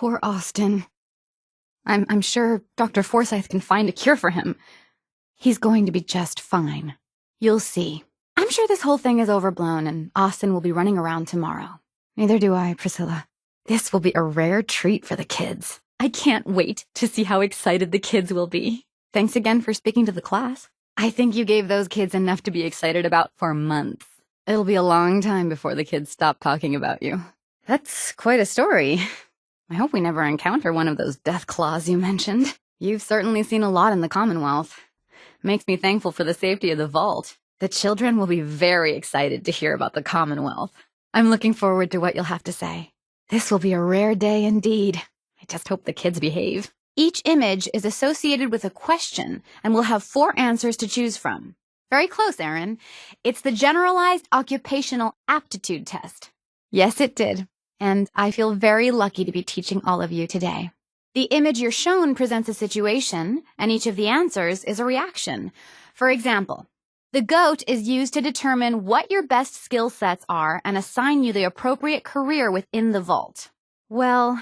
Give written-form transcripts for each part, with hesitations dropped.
Poor Austin. I'm sure Dr. Forsythe can find a cure for him. He's going to be just fine. You'll see. I'm sure this whole thing is overblown and Austin will be running around tomorrow. Neither do I, Priscilla. This will be a rare treat for the kids. I can't wait to see how excited the kids will be. Thanks again for speaking to the class. I think you gave those kids enough to be excited about for months. It'll be a long time before the kids stop talking about you. That's quite a story. I hope we never encounter one of those death claws you mentioned. You've certainly seen a lot in the Commonwealth. Makes me thankful for the safety of the vault. The children will be very excited to hear about the Commonwealth. I'm looking forward to what you'll have to say. This will be a rare day indeed. I just hope the kids behave. Each image is associated with a question and will have 4 answers to choose from. Very close, Erin. It's the Generalized Occupational Aptitude Test. Yes, it did. And I feel very lucky to be teaching all of you today. The image you're shown presents a situation, and each of the answers is a reaction. For example, the goat is used to determine what your best skill sets are and assign you the appropriate career within the vault. Well,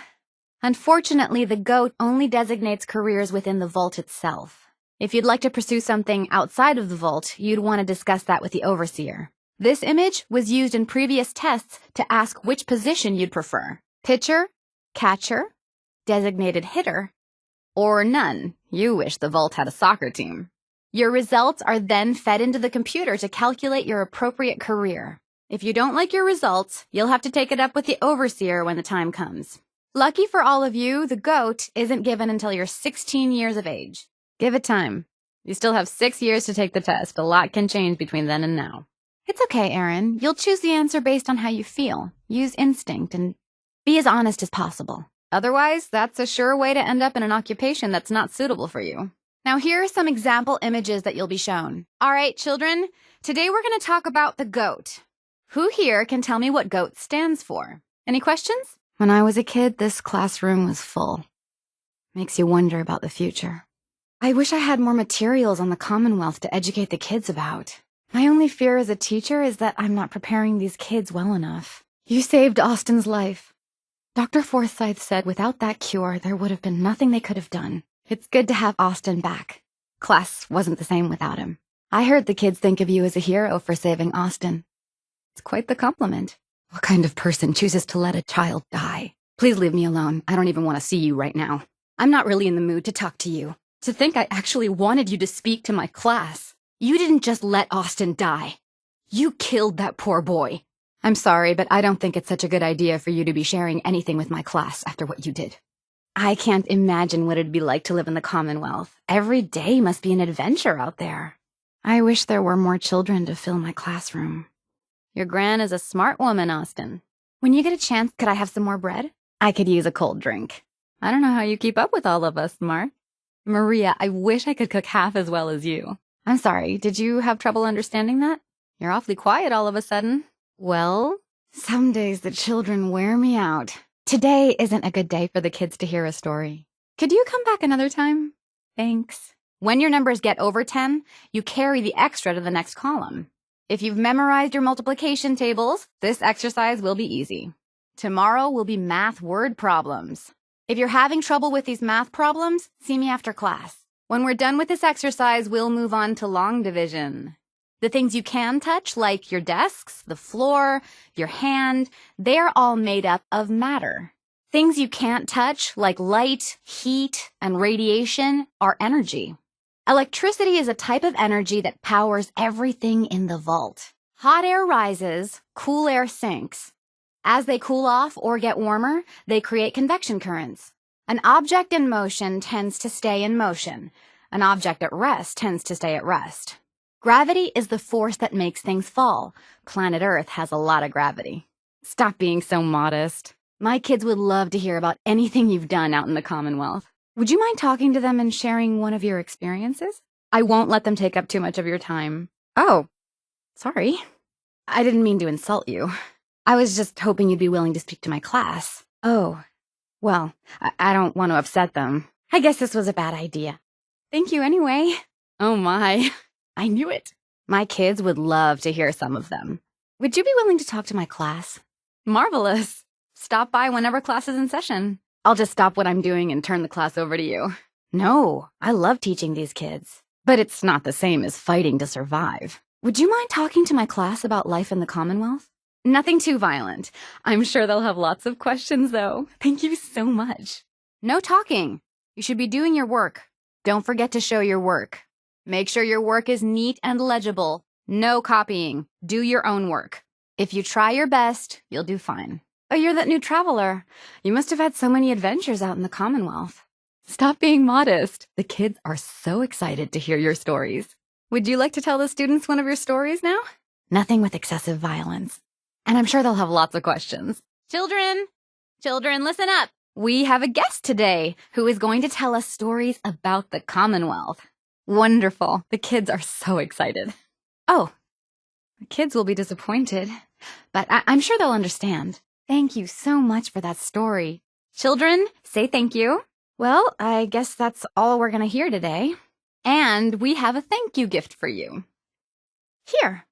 unfortunately, the goat only designates careers within the vault itself. If you'd like to pursue something outside of the vault, you'd want to discuss that with the overseer. This image was used in previous tests to ask which position you'd prefer. Pitcher, catcher, designated hitter, or none. You wish the vault had a soccer team. Your results are then fed into the computer to calculate your appropriate career. If you don't like your results, you'll have to take it up with the overseer when the time comes. Lucky for all of you, the goat isn't given until you're 16 years of age. Give it time. You still have 6 years to take the test. A lot can change between then and now. It's okay, Erin. You'll choose the answer based on how you feel. Use instinct and be as honest as possible. Otherwise, that's a sure way to end up in an occupation that's not suitable for you. Now, here are some example images that you'll be shown. All right, children, today we're going to talk about the goat. Who here can tell me what GOAT stands for? Any questions? When I was a kid, this classroom was full. Makes you wonder about the future. I wish I had more materials on the Commonwealth to educate the kids about. My only fear as a teacher is that I'm not preparing these kids well enough. You saved Austin's life. Dr. Forsythe said without that cure, there would have been nothing they could have done. It's good to have Austin back. Class wasn't the same without him. I heard the kids think of you as a hero for saving Austin. It's quite the compliment. What kind of person chooses to let a child die? Please leave me alone. I don't even want to see you right now. I'm not really in the mood to talk to you. To think I actually wanted you to speak to my class. You didn't just let Austin die. You killed that poor boy. I'm sorry, but I don't think it's such a good idea for you to be sharing anything with my class after what you did. I can't imagine what it'd be like to live in the Commonwealth. Every day must be an adventure out there. I wish there were more children to fill my classroom. Your gran is a smart woman, Austin. When you get a chance, could I have some more bread? I could use a cold drink. I don't know how you keep up with all of us, Mark. Maria, I wish I could cook half as well as you. I'm sorry, did you have trouble understanding that? You're awfully quiet all of a sudden. Well, some days the children wear me out. Today isn't a good day for the kids to hear a story. Could you come back another time? Thanks. When your numbers get over 10, you carry the extra to the next column. If you've memorized your multiplication tables, this exercise will be easy. Tomorrow will be math word problems. If you're having trouble with these math problems, see me after class. When we're done with this exercise, we'll move on to long division. The things you can touch, like your desks, the floor, your hand, they're all made up of matter. Things you can't touch, like light, heat, and radiation, are energy. Electricity is a type of energy that powers everything in the vault. Hot air rises, cool air sinks. As they cool off or get warmer, they create convection currents. An object in motion tends to stay in motion. An object at rest tends to stay at rest. Gravity is the force that makes things fall. Planet Earth has a lot of gravity. Stop being so modest. My kids would love to hear about anything you've done out in the Commonwealth. Would you mind talking to them and sharing one of your experiences? I won't let them take up too much of your time. Oh, sorry. I didn't mean to insult you. I was just hoping you'd be willing to speak to my class. Oh, well, I don't want to upset them. I guess this was a bad idea. Thank you anyway. Oh my, I knew it. My kids would love to hear some of them. Would you be willing to talk to my class? Marvelous. Stop by whenever class is in session. I'll just stop what I'm doing and turn the class over to you. No, I love teaching these kids. But it's not the same as fighting to survive. Would you mind talking to my class about life in the Commonwealth? Nothing too violent. I'm sure they'll have lots of questions, though. Thank you so much. No talking. You should be doing your work. Don't forget to show your work. Make sure your work is neat and legible. No copying. Do your own work. If you try your best, you'll do fine. Oh, you're that new traveler. You must have had so many adventures out in the Commonwealth. Stop being modest. The kids are so excited to hear your stories. Would you like to tell the students one of your stories now? Nothing with excessive violence. And I'm sure they'll have lots of questions. Children, listen up. We have a guest today who is going to tell us stories about the Commonwealth. Wonderful. The kids are so excited. Oh, the kids will be disappointed, but I'm sure they'll understand. Thank you so much for that story. Children, say thank you. Well, I guess that's all we're going to hear today. And we have a thank you gift for you. Here,